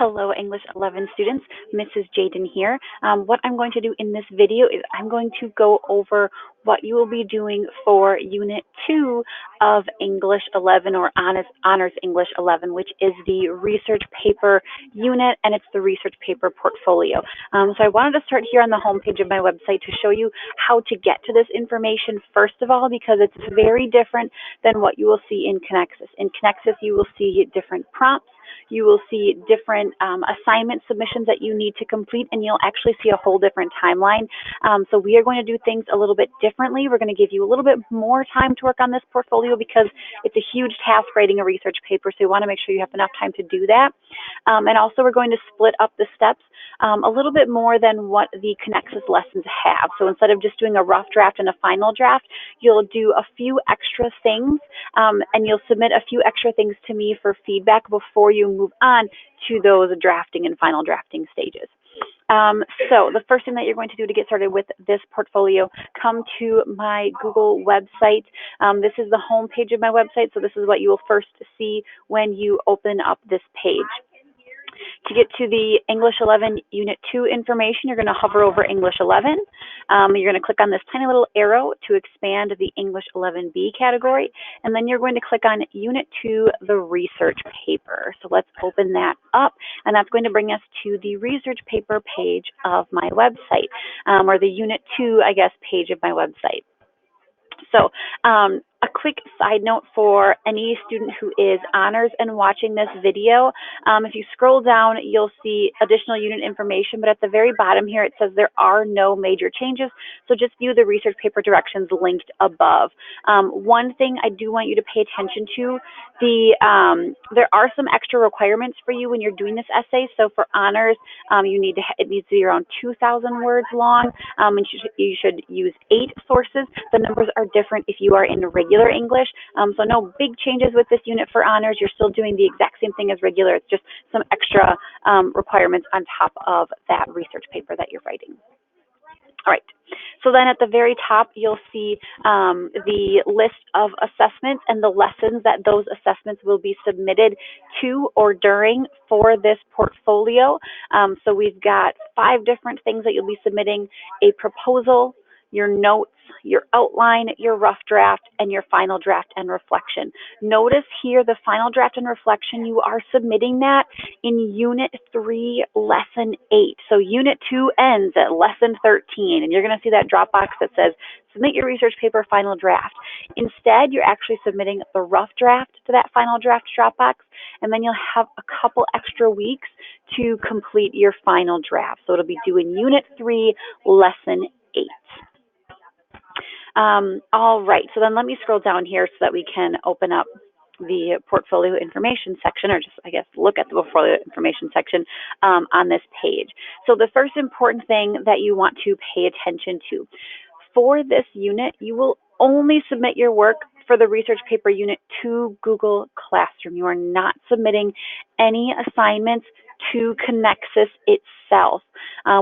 Hello, English 11 students. Mrs. Jaden here. What I'm going to do in this video is I'm going to go over what you will be doing for Unit 2 of English 11 or Honors English 11, which is the research paper unit, and it's the research paper portfolio. So I wanted to start here on the home page of my website to show you how to get to this information, first of all, because it's very different than what you will see in Connexus. In Connexus, you will see different prompts. You will see different assignment submissions that you need to complete, and you'll actually see a whole different timeline. So we are going to do things a little bit differently. We're going to give you a little bit more time to work on this portfolio because it's a huge task writing a research paper, so you want to make sure you have enough time to do that. And also we're going to split up the steps a little bit more than what the Connexus lessons have. So instead of just doing a rough draft and a final draft, you'll do a few extra things, and you'll submit a few extra things to me for feedback before you move on to those drafting and final drafting stages. So the first thing that you're going to do to get started with this portfolio, come to my Google website. This is the home page of my website, so this is what you will first see when you open up this page. To get to the English 11 Unit 2 information, you're going to hover over English 11. You're going to click on this tiny little arrow to expand the English 11B category, and then you're going to click on Unit 2, the research paper. So let's open that up, and that's going to bring us to the research paper page of my website, or the Unit 2, I guess, page of my website. So a quick side note for any student who is honors and watching this video, if you scroll down, you'll see additional unit information, but at the very bottom here, it says there are no major changes. So just view the research paper directions linked above. One thing I do want you to pay attention to, there are some extra requirements for you when you're doing this essay. So for honors, it needs to be around 2,000 words long, and you should use 8 sources. The numbers are different if you are in regular English, so no big changes with this unit for honors. You're still doing the exact same thing as regular. It's just some extra requirements on top of that research paper that you're writing. All right. So then at the very top, you'll see the list of assessments and the lessons that those assessments will be submitted to or during for this portfolio. So we've got 5 different things that you'll be submitting: a proposal, your notes, your outline, your rough draft, and your final draft and reflection. Notice here the final draft and reflection, you are submitting that in Unit 3, Lesson 8. So Unit 2 ends at Lesson 13, and you're going to see that drop box that says, submit your research paper final draft. Instead, you're actually submitting the rough draft to that final draft drop box, and then you'll have a couple extra weeks to complete your final draft. So it'll be due in Unit 3, Lesson 8. All right, so then let me scroll down here so that we can open up the portfolio information section, or just, I guess, look at the portfolio information section on this page. So the first important thing that you want to pay attention to, for this unit, you will only submit your work for the research paper unit to Google Classroom. You are not submitting any assignments to Connexus itself.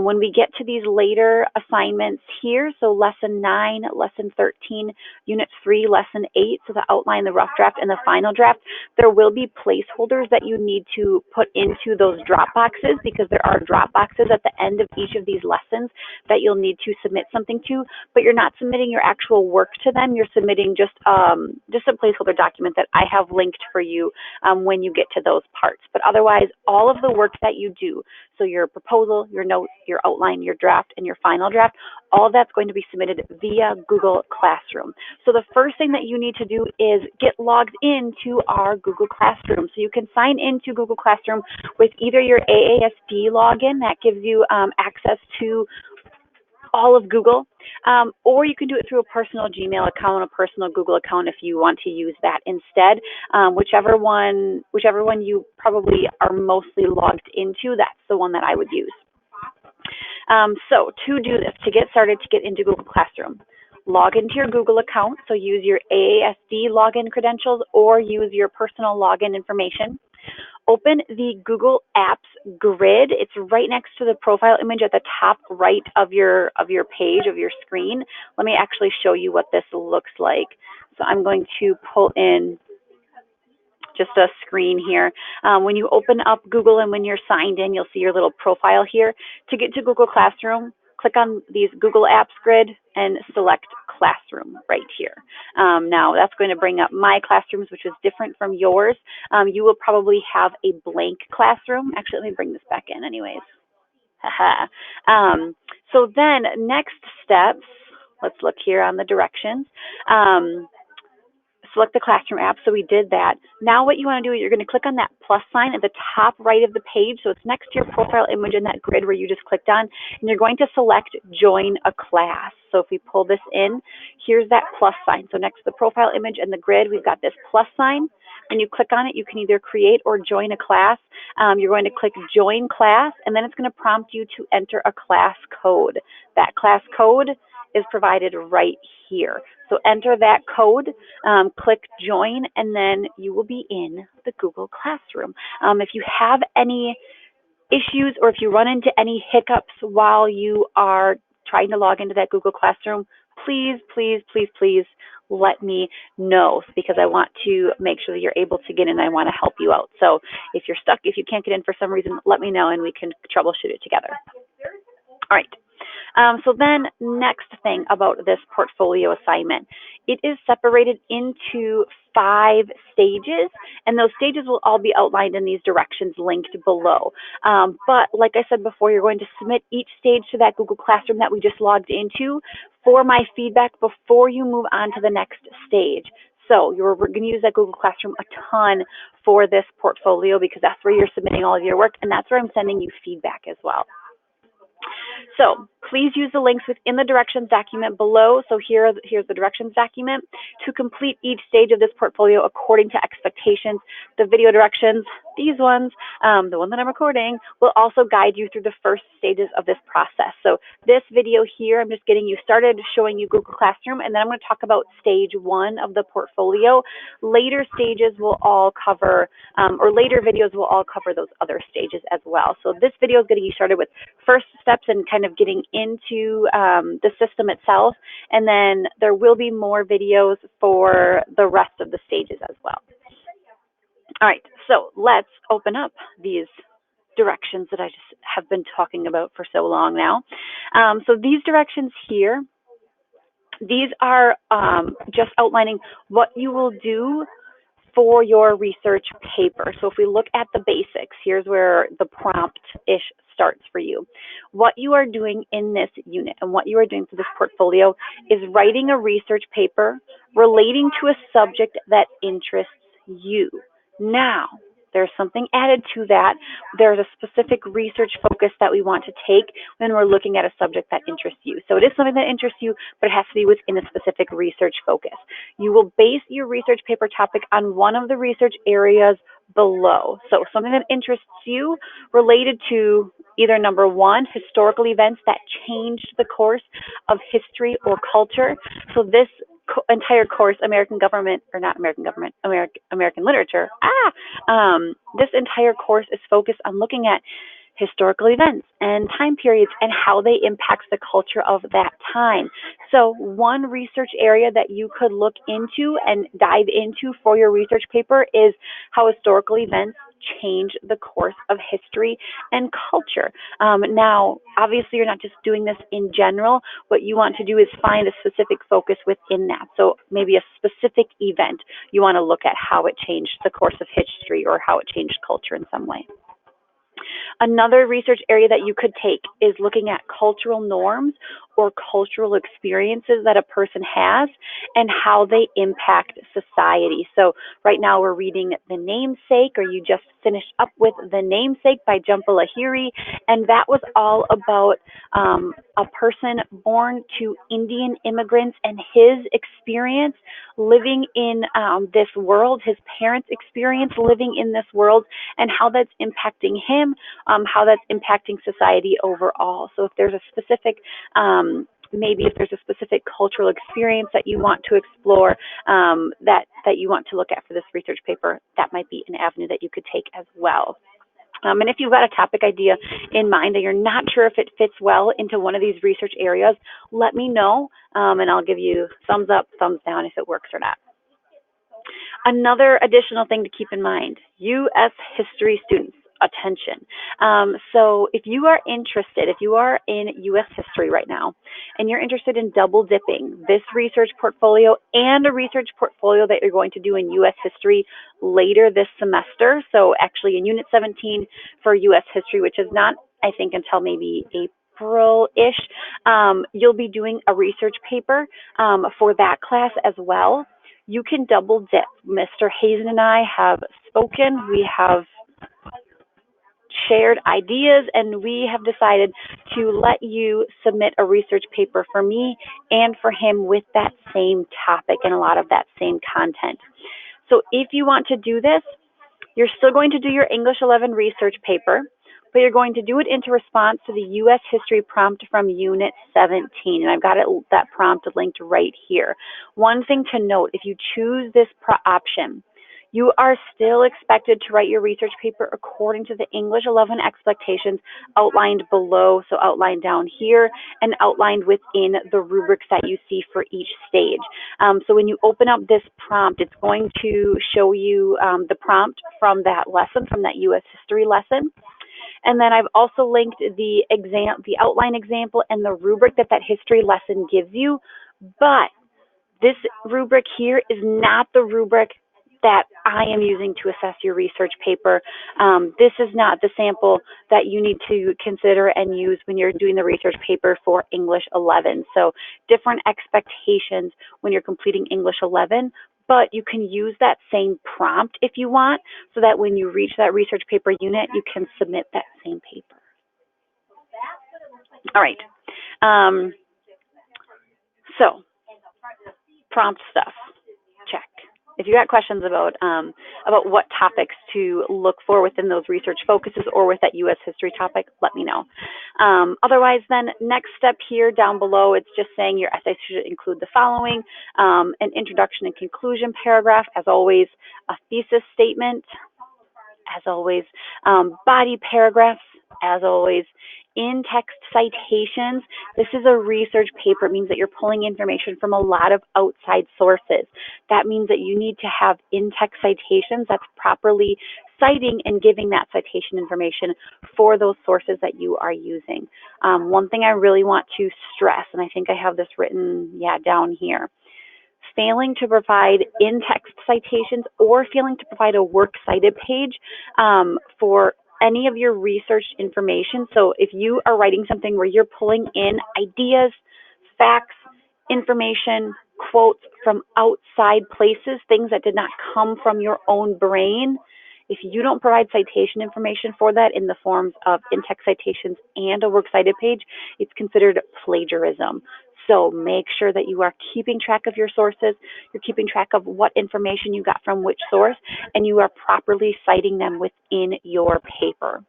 When we get to these later assignments here, so Lesson 9, Lesson 13, Unit 3, Lesson 8, so the outline, the rough draft, and the final draft, there will be placeholders that you need to put into those drop boxes, because there are drop boxes at the end of each of these lessons that you'll need to submit something to, but you're not submitting your actual work to them. You're submitting just a placeholder document that I have linked for you when you get to those parts. But otherwise, all of the work that you do, so your proposal, your notes, your outline, your draft, and your final draft, all of that's going to be submitted via Google Classroom. So the first thing that you need to do is get logged into our Google Classroom. So you can sign into Google Classroom with either your AASD login that gives you access to all of Google, or you can do it through a personal Gmail account, a personal Google account if you want to use that instead. Whichever one you probably are mostly logged into, that's the one that I would use. So to do this, to get started, to get into Google Classroom, log into your Google account. So use your AASD login credentials or use your personal login information. Open the Google Apps grid. It's right next to the profile image at the top right of your page, of your screen. Let me actually show you what this looks like. So I'm going to pull in just a screen here. When you open up Google and when you're signed in, you'll see your little profile here. To get to Google Classroom, click on these Google Apps grid and select Classroom right here. Now that's going to bring up My Classrooms, which is different from yours. You will probably have a blank classroom. Actually, let me bring this back in anyways. So then next steps, let's look here on the directions. Select the classroom app. So we did that. Now what you want to do is you're going to click on that plus sign at the top right of the page. So it's next to your profile image in that grid where you just clicked on, and you're going to select join a class. So if we pull this in, here's that plus sign. So next to the profile image and the grid, we've got this plus sign. When you click on it, you can either create or join a class. You're going to click join class, and then it's going to prompt you to enter a class code. That class code is provided right here. So enter that code, click join, and then you will be in the Google Classroom. If you have any issues or if you run into any hiccups while you are trying to log into that Google Classroom, please, please, please, please let me know, because I want to make sure that you're able to get in and I want to help you out. So if you're stuck, if you can't get in for some reason, let me know and we can troubleshoot it together. All right. So then next thing about this portfolio assignment, it is separated into 5 stages, and those stages will all be outlined in these directions linked below. But like I said before, you're going to submit each stage to that Google Classroom that we just logged into for my feedback before you move on to the next stage. So we're going to use that Google Classroom a ton for this portfolio because that's where you're submitting all of your work, and that's where I'm sending you feedback as well. So please use the links within the directions document below. So here's the directions document to complete each stage of this portfolio according to expectations. The video directions, these ones, the one that I'm recording, will also guide you through the first stages of this process. So this video here, I'm just getting you started, showing you Google Classroom, and then I'm going to talk about stage 1 of the portfolio. Later stages will all cover, or later videos will all cover those other stages as well. So this video is getting you started with first steps and kind of getting into the system itself, and then there will be more videos for the rest of the stages as well. All right, so let's open up these directions that I just have been talking about for so long now. So these directions here, these are just outlining what you will do for your research paper. So if we look at the basics, here's where the prompt-ish starts for you. What you are doing in this unit and what you are doing for this portfolio is writing a research paper relating to a subject that interests you. Now, there's something added to that. There's a specific research focus that we want to take when we're looking at a subject that interests you. So it is something that interests you, but it has to be within a specific research focus. You will base your research paper topic on one of the research areas below. So something that interests you related to either number 1, historical events that changed the course of history or culture. So this entire course, American literature, this entire course is focused on looking at historical events and time periods and how they impact the culture of that time. So one research area that you could look into and dive into for your research paper is how historical events change the course of history and culture. Now, obviously, you're not just doing this in general. What you want to do is find a specific focus within that. So maybe a specific event, you want to look at how it changed the course of history or how it changed culture in some way. Another research area that you could take is looking at cultural norms or cultural experiences that a person has and how they impact society. So right now we're reading The Namesake, or you just finished up with The Namesake by Jhumpa Lahiri, and that was all about a person born to Indian immigrants and his experience living in this world, his parents' experience living in this world, and how that's impacting him, how that's impacting society overall. So if there's a specific, maybe if there's a specific cultural experience that you want to explore, that you want to look at for this research paper, that might be an avenue that you could take as well. And if you've got a topic idea in mind and you're not sure if it fits well into one of these research areas, let me know, and I'll give you thumbs up, thumbs down if it works or not. Another additional thing to keep in mind, U.S. history students, attention. So if you are interested, if you are in U.S. history right now, and you're interested in double dipping this research portfolio and a research portfolio that you're going to do in U.S. history later this semester, so actually in Unit 17 for U.S. history, which is not, I think, until maybe April-ish, you'll be doing a research paper for that class as well. You can double dip. Mr. Hazen and I have spoken. We have shared ideas, and we have decided to let you submit a research paper for me and for him with that same topic and a lot of that same content. So if you want to do this, you're still going to do your English 11 research paper, but you're going to do it into response to the U.S. history prompt from Unit 17. And I've got that prompt linked right here. One thing to note, if you choose this option, you are still expected to write your research paper according to the English 11 expectations outlined below, so outlined down here, and outlined within the rubrics that you see for each stage. So when you open up this prompt, it's going to show you the prompt from that lesson, from that U.S. history lesson. And then I've also linked the outline example and the rubric that history lesson gives you. But this rubric here is not the rubric that I am using to assess your research paper. This is not the sample that you need to consider and use when you're doing the research paper for English 11. So different expectations when you're completing English 11, but you can use that same prompt if you want, so that when you reach that research paper unit, you can submit that same paper. All right. So prompt stuff, check. If you got questions about what topics to look for within those research focuses or with that U.S. history topic, let me know. Otherwise, then, next step here down below, it's just saying your essay should include the following: an introduction and conclusion paragraph, as always, a thesis statement, as always, body paragraphs, as always, in-text citations. This is a research paper. It means that you're pulling information from a lot of outside sources. That means that you need to have in-text citations that's properly citing and giving that citation information for those sources that you are using. One thing I really want to stress, and I think I have this written, down here, failing to provide in-text citations or failing to provide a works cited page for any of your research information. So if you are writing something where you're pulling in ideas, facts, information, quotes from outside places, things that did not come from your own brain, if you don't provide citation information for that in the forms of in-text citations and a works cited page, it's considered plagiarism. So make sure that you are keeping track of your sources, you're keeping track of what information you got from which source, and you are properly citing them within your paper.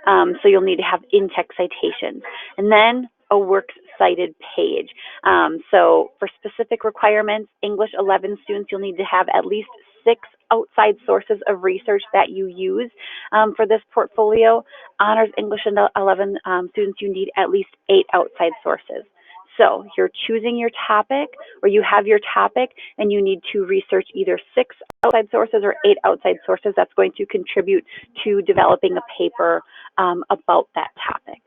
So you'll need to have in-text citations. And then a works cited page. So for specific requirements, English 11 students, you'll need to have at least 6 outside sources of research that you use for this portfolio. Honors English 11 students, you need at least 8 outside sources. So you're choosing your topic, or you have your topic, and you need to research either 6 outside sources or 8 outside sources. That's going to contribute to developing a paper about that topic.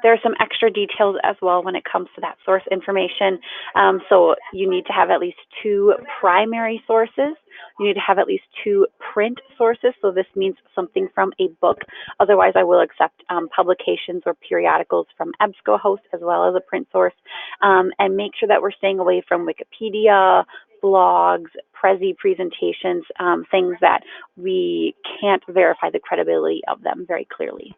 There are some extra details as well when it comes to that source information. So you need to have at least 2 primary sources. You need to have at least 2 print sources. So this means something from a book. Otherwise, I will accept publications or periodicals from EBSCOhost as well as a print source. And make sure that we're staying away from Wikipedia, blogs, Prezi presentations, things that we can't verify the credibility of them very clearly.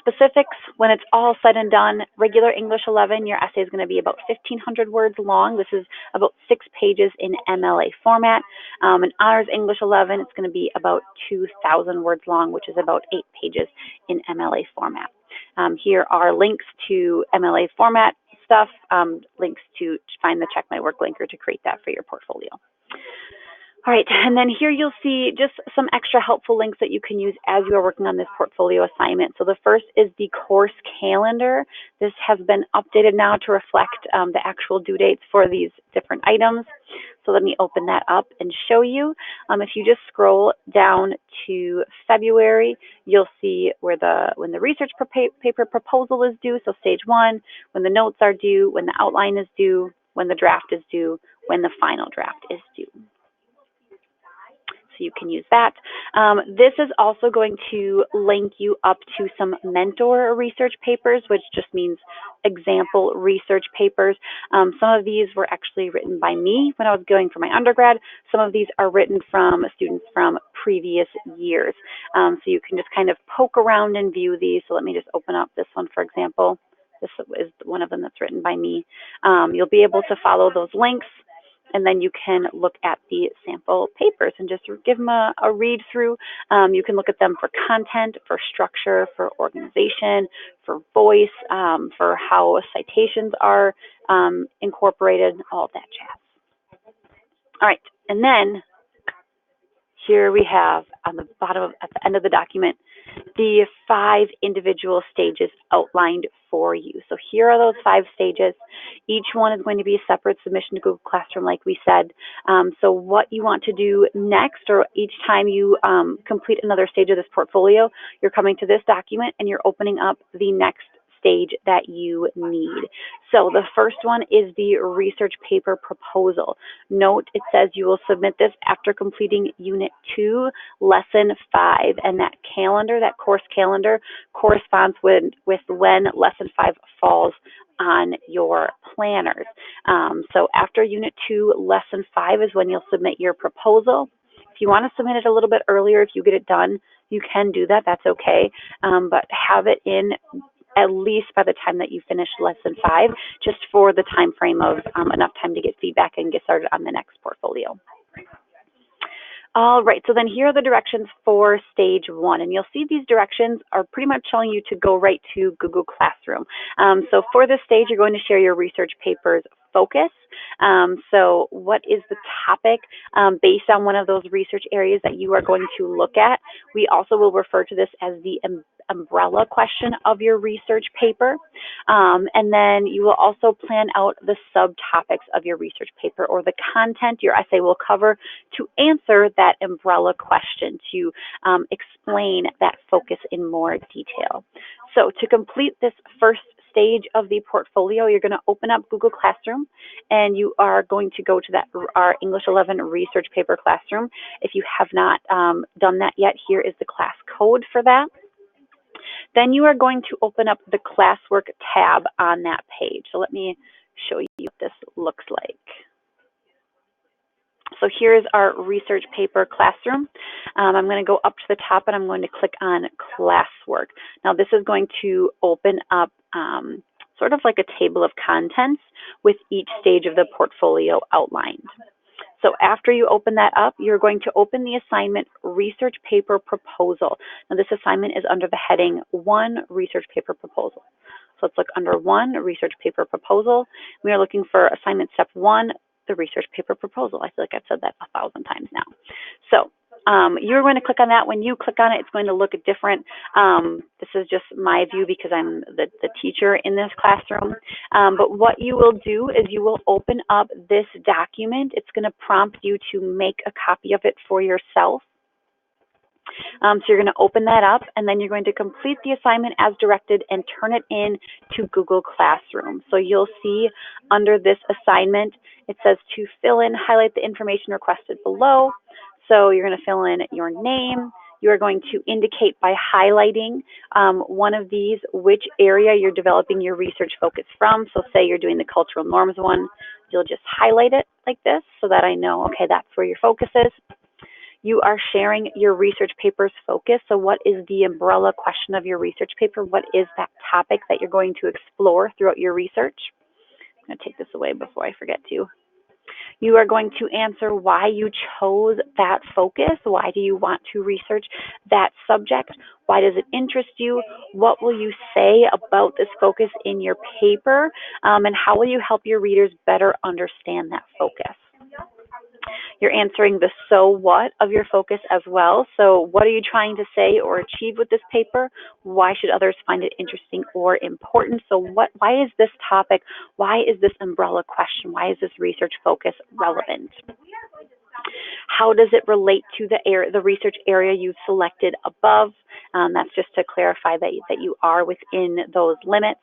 Specifics, when it's all said and done, regular English 11, your essay is going to be about 1,500 words long. This is about 6 pages in MLA format. And Honors English 11, it's going to be about 2,000 words long, which is about 8 pages in MLA format. Here are links to MLA format stuff, links to find the Check My Work linker to create that for your portfolio. All right, and then here you'll see just some extra helpful links that you can use as you are working on this portfolio assignment. So the first is the course calendar. This has been updated now to reflect the actual due dates for these different items. So let me open that up and show you. If you just scroll down to February, you'll see where when the research paper proposal is due, so stage 1, when the notes are due, when the outline is due, when the draft is due, when the final draft is due. So you can use that. This is also going to link you up to some mentor research papers, which just means example research papers. Some of these were actually written by me when I was going for my undergrad. Some of these are written from students from previous years. So you can just kind of poke around and view these. So let me just open up this one, for example. This is one of them that's written by me. You'll be able to follow those links, and then you can look at the sample papers and just give them a read through. You can look at them for content, for structure, for organization, for voice, for how citations are incorporated, all of that jazz. All right, and then here we have on the bottom, at the end of the document, the 5 individual stages outlined for you. So here are those 5 stages. Each one is going to be a separate submission to Google Classroom, like we said. So what you want to do next, or each time you complete another stage of this portfolio, you're coming to this document and you're opening up the next stage that you need. So the first one is the research paper proposal. Note, it says you will submit this after completing Unit 2, Lesson 5, and that calendar, that course calendar, corresponds with when Lesson 5 falls on your planners. So after Unit 2, Lesson 5 is when you'll submit your proposal. If you want to submit it a little bit earlier, if you get it done, you can do that, that's okay, but have it in at least by the time that you finish Lesson 5, just for the time frame of enough time to get feedback and get started on the next portfolio. All right, so then here are the directions for stage 1, and you'll see these directions are pretty much telling you to go right to Google Classroom. So for this stage, you're going to share your research paper's focus. So what is the topic based on one of those research areas that you are going to look at? We also will refer to this as the umbrella question of your research paper. And then you will also plan out the subtopics of your research paper, or the content your essay will cover, to answer that umbrella question, to explain that focus in more detail. So to complete this first stage of the portfolio, you're going to open up Google Classroom, and you are going to go to our English 11 research paper classroom. If you have not done that yet, here is the class code for that. Then you are going to open up the classwork tab on that page. So let me show you what this looks like. So here's our research paper classroom. I'm going to go up to the top and I'm going to click on classwork. Now this is going to open up sort of like a table of contents with each stage of the portfolio outlined. So after you open that up, you're going to open the assignment Research Paper Proposal. Now this assignment is under the heading 1, Research Paper Proposal. So let's look under 1, Research Paper Proposal. We are looking for assignment step 1, the Research Paper Proposal. I feel like I've said that 1,000 times now. So you're going to click on that. When you click on it, it's going to look different. This is just my view because I'm the teacher in this classroom. But what you will do is you will open up this document. It's going to prompt you to make a copy of it for yourself. So you're going to open that up, and then you're going to complete the assignment as directed and turn it in to Google Classroom. So you'll see under this assignment, it says to fill in, highlight the information requested below. So you're going to fill in your name. You are going to indicate by highlighting one of these which area you're developing your research focus from. So say you're doing the cultural norms one, you'll just highlight it like this so that I know, okay, that's where your focus is. You are sharing your research paper's focus. So what is the umbrella question of your research paper? What is that topic that you're going to explore throughout your research? I'm going to take this away before I forget to. You are going to answer why you chose that focus. Why do you want to research that subject? Why does it interest you? What will you say about this focus in your paper? And how will you help your readers better understand that focus? You're answering the so what of your focus as well. So what are you trying to say or achieve with this paper? Why should others find it interesting or important? So why is this topic, why is this umbrella question, why is this research focus relevant? How does it relate to the research area you've selected above? That's just to clarify that you are within those limits.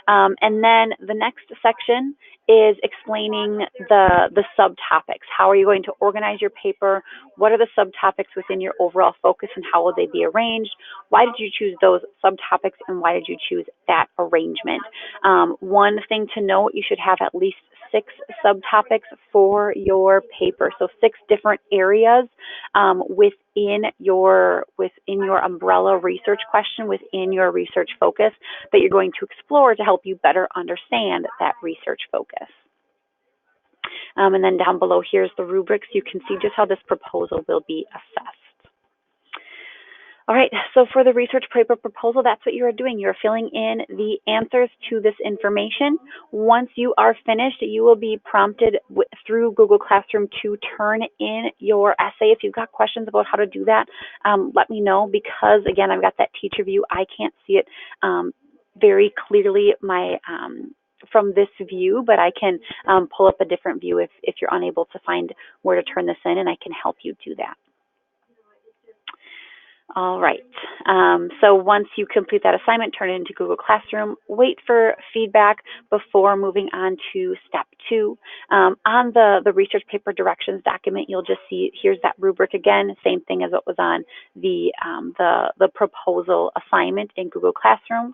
And then the next section is explaining the subtopics. How are you going to organize your paper? What are the subtopics within your overall focus and how will they be arranged? Why did you choose those subtopics and why did you choose that arrangement? One thing to note, you should have at least 6 subtopics for your paper. So 6 different areas within your umbrella research question, within your research focus that you're going to explore to help you better understand that research focus. And then down below, here's the rubrics. You can see just how this proposal will be assessed. All right, so for the research paper proposal, that's what you are doing. You're filling in the answers to this information. Once you are finished, you will be prompted through Google Classroom to turn in your essay. If you've got questions about how to do that, let me know because, again, I've got that teacher view. I can't see it very clearly from this view, but I can pull up a different view if you're unable to find where to turn this in, and I can help you do that. All right, so once you complete that assignment, turn it into Google Classroom, wait for feedback before moving on to step 2. On the research paper directions document, you'll just see, here's that rubric again, same thing as what was on the proposal assignment in Google Classroom.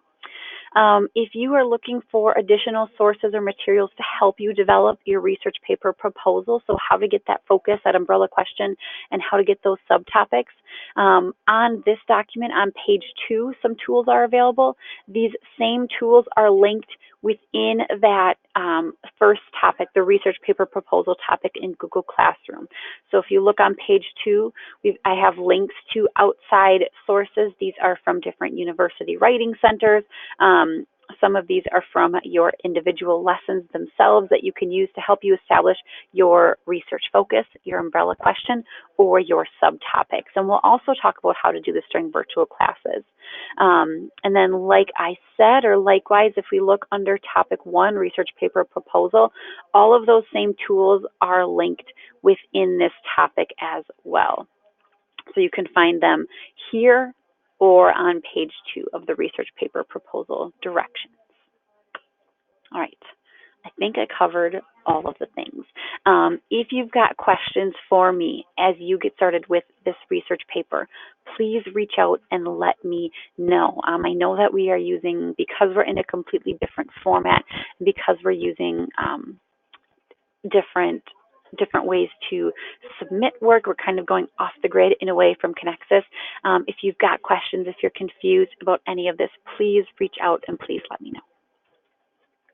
If you are looking for additional sources or materials to help you develop your research paper proposal, so how to get that focus, that umbrella question, and how to get those subtopics, on this document on page 2, some tools are available. These same tools are linked within that first topic, the research paper proposal topic in Google Classroom. So if you look on page 2, I have links to outside sources. These are from different university writing centers. Some of these are from your individual lessons themselves that you can use to help you establish your research focus, your umbrella question, or your subtopics. And we'll also talk about how to do this during virtual classes. And then like I said, or likewise, if we look under topic 1, research paper proposal, all of those same tools are linked within this topic as well. So you can find them here or on page 2 of the research paper proposal directions. All right, I think I covered all of the things. If you've got questions for me as you get started with this research paper, please reach out and let me know. I know that we are using, because we're in a completely different format, because we're using different ways to submit work. We're kind of going off the grid in a way from Connexus. If you've got questions, if you're confused about any of this, please reach out and please let me know.